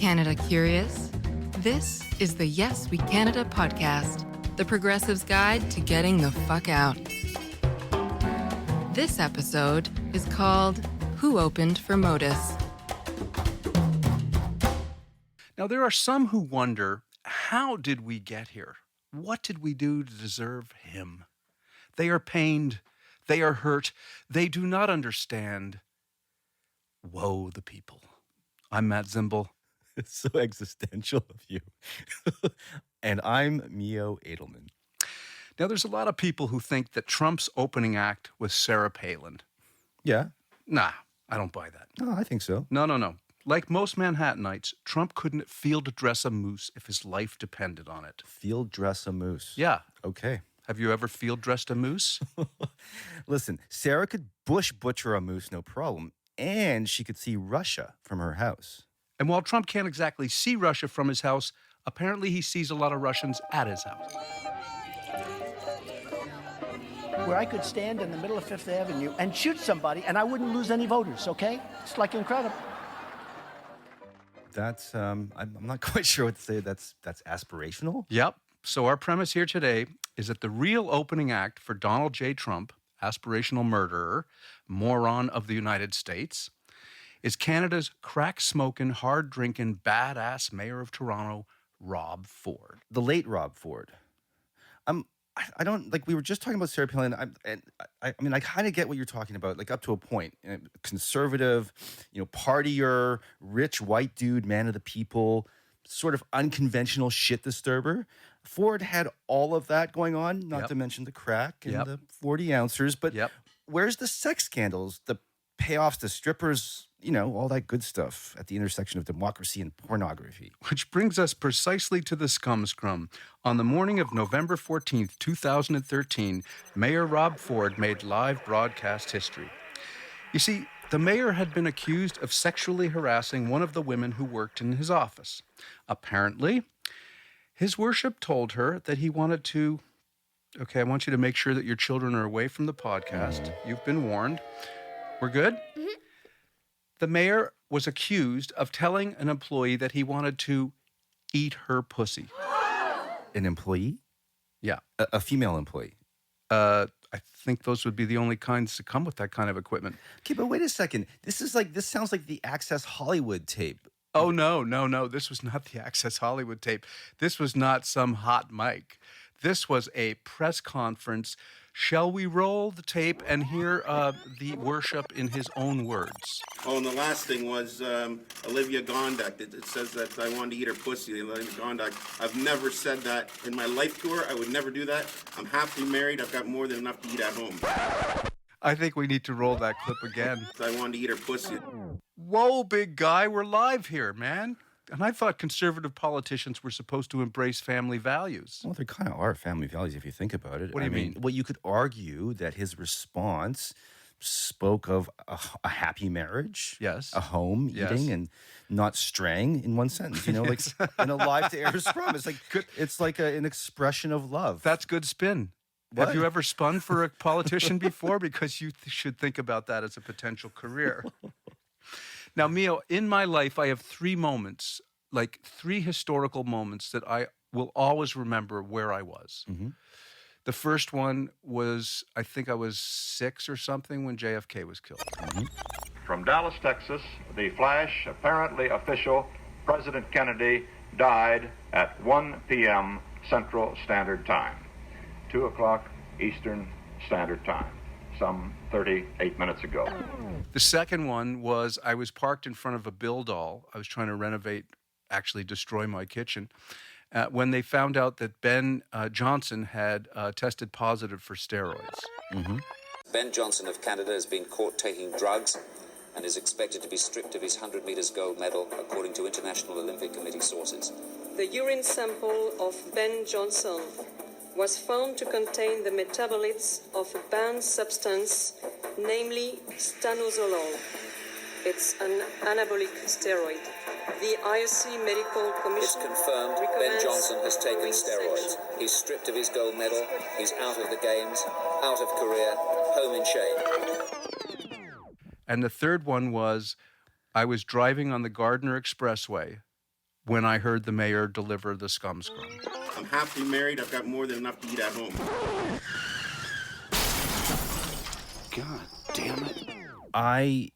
Canada curious? This is the Yes We Canada podcast, the progressive's guide to getting the fuck out. This episode is called Who Opened for MOTUS? Now, there are some who wonder, how did we get here? What did we do to deserve him? They are pained. They are hurt. They do not understand. Woe the people. I'm Matt Zimble. It's so existential of you. And I'm Mio Edelman. Now, there's a lot of people who think that Trump's opening act was Sarah Palin. Yeah. Nah, I don't buy that. Oh, I think so. No. Like most Manhattanites, Trump couldn't field dress a moose if his life depended on it. Field dress a moose. Yeah. Okay. Have you ever field dressed a moose? Listen, Sarah could butcher a moose, no problem. And she could see Russia from her house. And while Trump can't exactly see Russia from his house, apparently he sees a lot of Russians at his house. Where I could stand in the middle of Fifth Avenue and shoot somebody and I wouldn't lose any voters, okay? It's like incredible. That's, I'm not quite sure what to say. That's aspirational. Yep. So our premise here today is that the real opening act for Donald J. Trump, aspirational murderer, moron of the United States, is Canada's crack-smoking, hard-drinking, badass mayor of Toronto, Rob Ford. The late Rob Ford. I don't, like, we were just talking about Sarah Palin. I mean, I kind of get what you're talking about, like, up to a point. Conservative, partier, rich white dude, man of the people, sort of unconventional shit disturber. Ford had all of that going on, not to mention the crack and the 40 ounces. But where's the sex scandals, the payoffs to strippers, all that good stuff at the intersection of democracy and pornography? Which brings us precisely to the Scum Scrum. On the morning of November 14th, 2013, Mayor Rob Ford made live broadcast history. You see, the mayor had been accused of sexually harassing one of the women who worked in his office. Apparently, his worship told her that he wanted to, I want you to make sure that your children are away from the podcast. You've been warned. We're good? Mm-hmm. The mayor was accused of telling an employee that he wanted to eat her pussy. An employee? Yeah. A female employee? I think those would be the only kinds that come with that kind of equipment. Okay, but wait a second. This sounds like the Access Hollywood tape. Oh, no. This was not the Access Hollywood tape. This was not some hot mic. This was a press conference. Shall we roll the tape and hear the worship in his own words? Oh, and the last thing was Olivia Gondak. It says that I wanted to eat her pussy. Olivia Gondak. I've never said that in my life to her. I would never do that. I'm happily married. I've got more than enough to eat at home. I think we need to roll that clip again. I wanted to eat her pussy. Whoa, big guy, we're live here, man. And I thought conservative politicians were supposed to embrace family values. Well, there kind of are family values if you think about it. What do you mean? Well, you could argue that his response spoke of a happy marriage, yes, a home, eating, and not straying in one sentence. Like in a live-to-air scrum, it's like it's like an expression of love. That's good spin. What? Have you ever spun for a politician before? Because you should think about that as a potential career. Now, Mio, in my life, I have three moments, like three historical moments that I will always remember where I was. Mm-hmm. The first one was, I think I was 6 or something when JFK was killed. Mm-hmm. From Dallas, Texas, the flash, apparently official, President Kennedy died at 1 p.m. Central Standard Time, 2 o'clock Eastern Standard Time, some 38 minutes ago. The second one was I was parked in front of a Bill-Doll. I was trying to renovate, actually destroy my kitchen, when they found out that Ben Johnson had tested positive for steroids. Mm-hmm. Ben Johnson of Canada has been caught taking drugs and is expected to be stripped of his 100 meters gold medal, according to International Olympic Committee sources. The urine sample of Ben Johnson was found to contain the metabolites of a banned substance, namely stanozolol. It's an anabolic steroid. The IOC Medical Commission... It's confirmed Ben Johnson has taken steroids. He's stripped of his gold medal, he's out of the games, out of career, home in shame. And the third one was I was driving on the Gardiner Expressway when I heard the mayor deliver the Scum Scrum. I'm happily married. I've got more than enough to eat at home. God damn it. I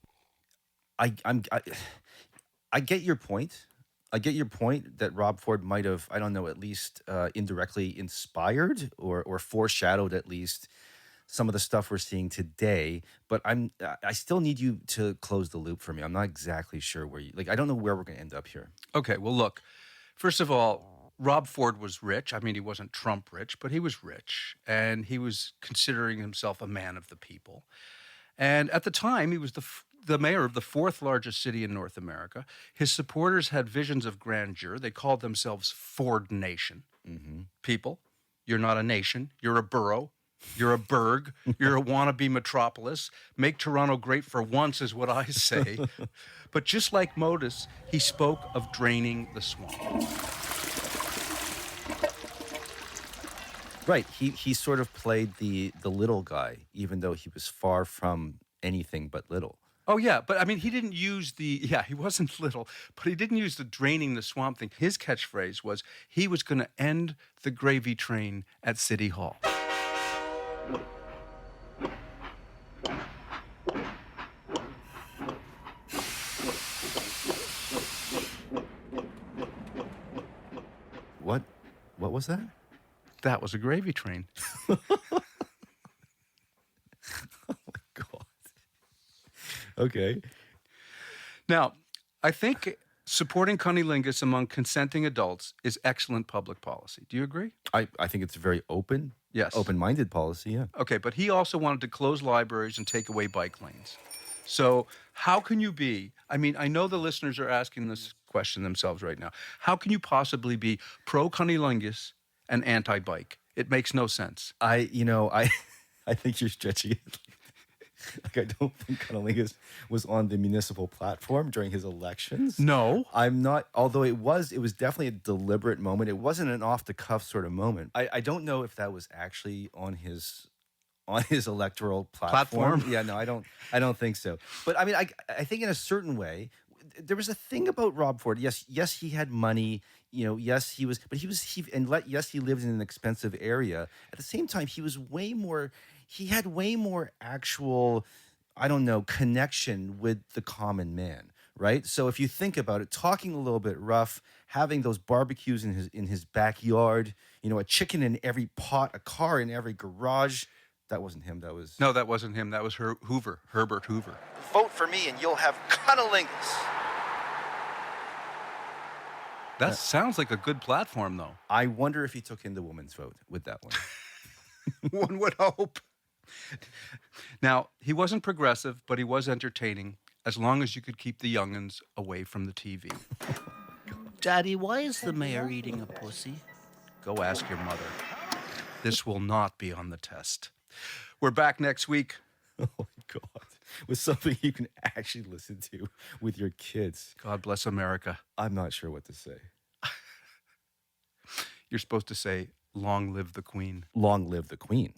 get your point. I get your point that Rob Ford might have, I don't know, at least indirectly inspired or foreshadowed at least some of the stuff we're seeing today. But I still need you to close the loop for me. I'm not exactly sure where I don't know where we're going to end up here. Okay, well, look, first of all, Rob Ford was rich. I mean, he wasn't Trump rich, but he was rich. And he was considering himself a man of the people. And at the time, he was the mayor of the fourth largest city in North America. His supporters had visions of grandeur. They called themselves Ford Nation. Mm-hmm. People, you're not a nation. You're a borough. You're a burg. You're a wannabe metropolis. Make Toronto great for once is what I say. But just like MOTUS, he spoke of draining the swamp. Right. He sort of played the little guy, even though he was far from anything but little. Oh, yeah. But I mean, he didn't use he wasn't little, but he didn't use the draining the swamp thing. His catchphrase was he was going to end the gravy train at City Hall. What was that? That was a gravy train. Oh my God. Okay. Now, I think supporting cunnilingus among consenting adults is excellent public policy. Do you agree? I think it's a very open-minded policy, yeah. Okay, but he also wanted to close libraries and take away bike lanes. So how can you be, I mean, I know the listeners are asking this question themselves right now. How can you possibly be pro-cunnilingus and anti-bike? It makes no sense. I think you're stretching it. I don't think cunnilingus was on the municipal platform during his elections. No. I'm not, although it was definitely a deliberate moment. It wasn't an off-the-cuff sort of moment. I don't know if that was actually on his electoral platform. Yeah, no, I don't think so. But I mean, I think in a certain way, there was a thing about Rob Ford. Yes, he had money. Yes, he lived in an expensive area. At the same time, he had way more actual, I don't know, connection with the common man, right? So if you think about it, talking a little bit rough, having those barbecues in his backyard, a chicken in every pot, a car in every garage. That wasn't him. No, that wasn't him. That was Herbert Hoover. Vote for me and you'll have cunnilingus. That sounds like a good platform, though. I wonder if he took in the woman's vote with that one. One would hope. Now, he wasn't progressive, but he was entertaining, as long as you could keep the young'uns away from the TV. Daddy, why is the mayor eating a pussy? Go ask your mother. This will not be on the test. We're back next week. Oh, my God. With something you can actually listen to with your kids. God bless America. I'm not sure what to say. You're supposed to say, long live the Queen. Long live the Queen.